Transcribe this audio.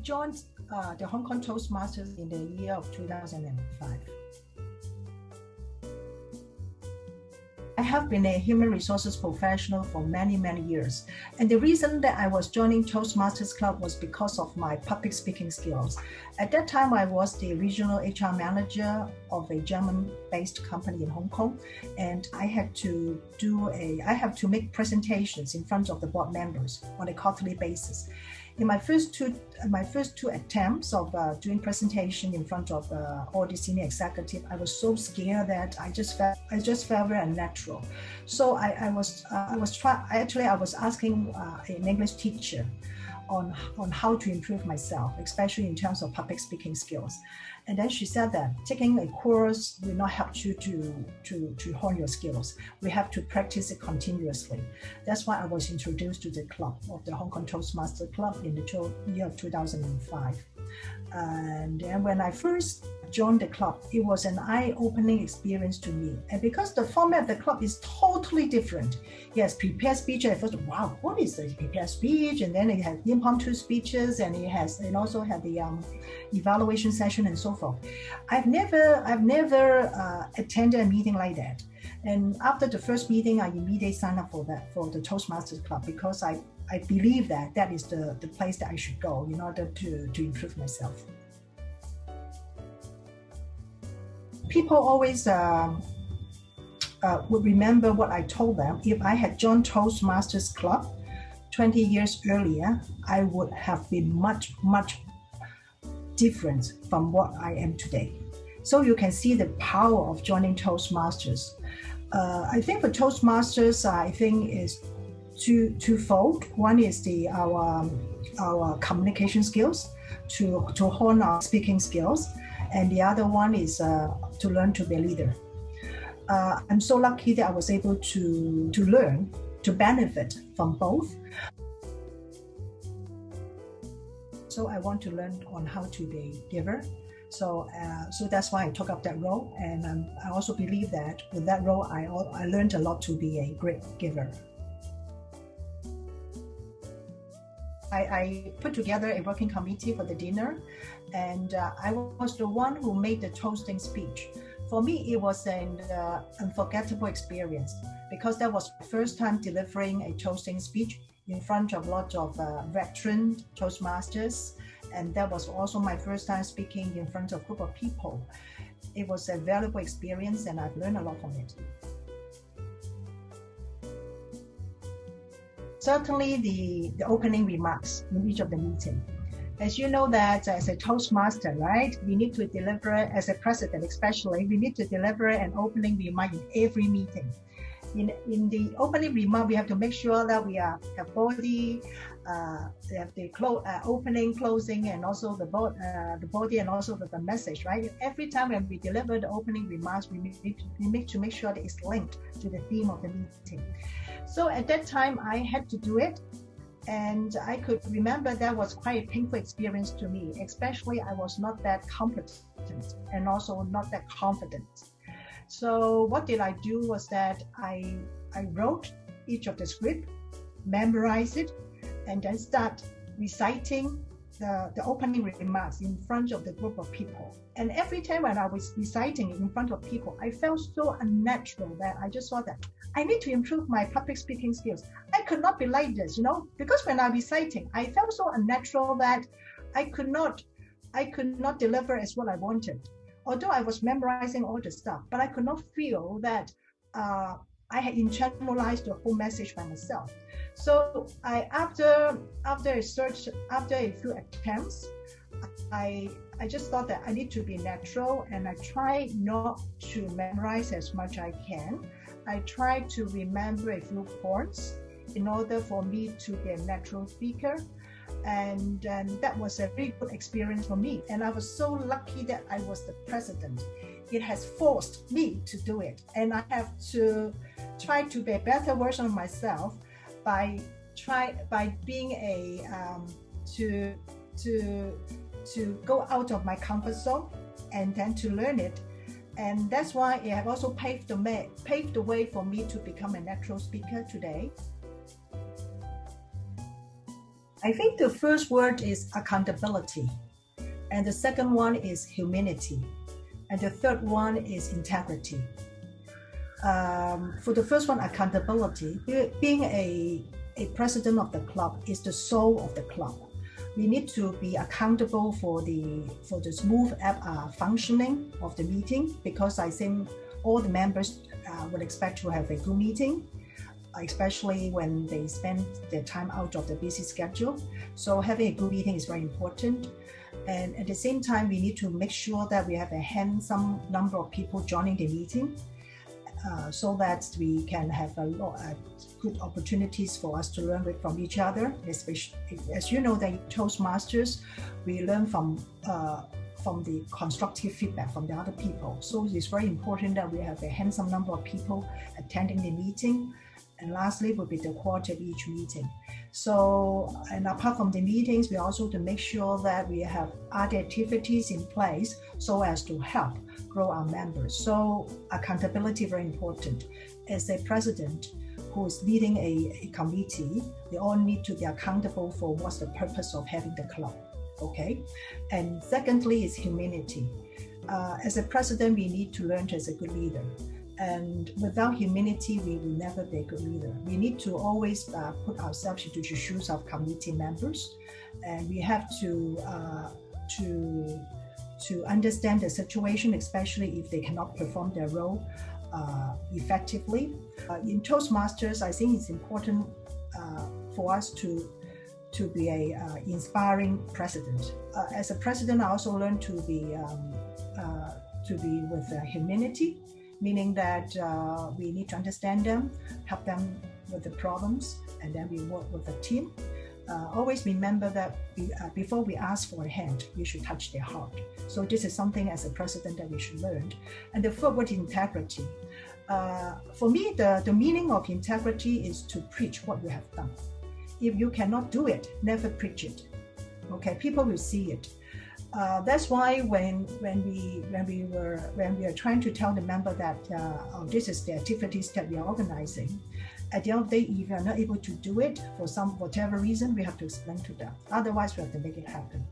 joined the Hong Kong Toastmasters in the year of 2005. I have been a human resources professional for many, many years. And the reason that I was joining Toastmasters Club was because of my public speaking skills. At that time, I was the regional HR manager of a German-based company in Hong Kong. And I had to make presentations in front of the board members on a quarterly basis. In my first two attempts of doing presentation in front of all the senior executive, I was so scared that I just felt very unnatural. So I was asking an English teacher on how to improve myself, especially in terms of public speaking skills. And then she said that taking a course will not help you to hone your skills. We have to practice it continuously. That's why I was introduced to the club of the Hong Kong Toastmaster Club in the year of 2005. And then when I first joined the club, it was an eye-opening experience to me. And because the format of the club is totally different. Yes, prepared speech. At first, wow, what is the prepared speech? And then it had impromptu speeches, and it also had the evaluation session and so forth. I've never attended a meeting like that. And after the first meeting, I immediately signed up for the Toastmasters Club, because I believe that is the place that I should go in order to improve myself. People always would remember what I told them. If I had joined Toastmasters Club 20 years earlier, I would have been much, much different from what I am today. So you can see the power of joining Toastmasters. I think for Toastmasters, I think is twofold. One is our communication skills, to hone our speaking skills, and the other one is to learn to be a leader. I'm so lucky that I was able to learn, to benefit from both. So I want to learn on how to be a giver. So that's why I took up that role, and I also believe that with that role, I learned a lot to be a great giver. I put together a working committee for the dinner, and I was the one who made the toasting speech. For me, it was an unforgettable experience, because that was the first time delivering a toasting speech in front of lots of veteran Toastmasters, and that was also my first time speaking in front of a group of people. It was a valuable experience, and I've learned a lot from it. Certainly the opening remarks in each of the meetings. As you know that as a Toastmaster, right, we need to deliver, as a president especially, we need to deliver an opening remark in every meeting. In the opening remark, we have to make sure that we have body, we have the opening, closing, and also the body, and also the message, right? Every time when we deliver the opening remarks, we need to make sure that it's linked to the theme of the meeting. So at that time, I had to do it. And I could remember that was quite a painful experience to me, especially I was not that competent and also not that confident. So what did I do was that I wrote each of the script, memorized it, and then start reciting the opening remarks in front of the group of people. And every time when I was reciting it in front of people, I felt so unnatural that I just thought that I need to improve my public speaking skills. I could not be like this, because when I was reciting, I felt so unnatural that I could not deliver as what I wanted. Although I was memorizing all the stuff, but I could not feel that I had internalized the whole message by myself. So after a few attempts, I just thought that I need to be natural, and I try not to memorize as much as I can. I try to remember a few points in order for me to be a natural speaker. And that was a very good experience for me. And I was so lucky that I was the president. It has forced me to do it. And I have to try to be a better version of myself by being to go out of my comfort zone and then to learn it. And that's why it have also paved the way for me to become a natural speaker today. I think the first word is accountability, and the second one is humility, and the third one is integrity. For the first one, accountability, being a president of the club is the soul of the club. We need to be accountable for the smooth functioning of the meeting, because I think all the members would expect to have a good meeting, especially when they spend their time out of the busy schedule. So having a good meeting is very important. And at the same time, we need to make sure that we have a handsome number of people joining the meeting, so that we can have a lot of good opportunities for us to learn from each other. Especially, as you know, that Toastmasters, we learn from the constructive feedback from the other people. So it's very important that we have a handsome number of people attending the meeting. And lastly will be the quality of each meeting. So, and apart from the meetings, we also to make sure that we have other activities in place so as to help grow our members. So accountability very important. As a president who is leading a committee, they all need to be accountable for what's the purpose of having the club. Okay. And secondly is humility. As a president, we need to learn as a good leader. And without humility, we will never be a good leader. We need to always put ourselves into the shoes of committee members, and we have to understand the situation, especially if they cannot perform their role effectively. In Toastmasters, I think it's important for us to be a inspiring president. As a president, I also learned to be with humility. Meaning that we need to understand them, help them with the problems, and then we work with the team. Always remember that before we ask for a hand, we should touch their heart. So this is something as a president that we should learn. And the third word, integrity. For me, the meaning of integrity is to preach what you have done. If you cannot do it, never preach it. Okay, people will see it. That's why when we are trying to tell the member that this is the activities that we are organizing, at the end of the day, if you are not able to do it for whatever reason, we have to explain to them. Otherwise, we have to make it happen.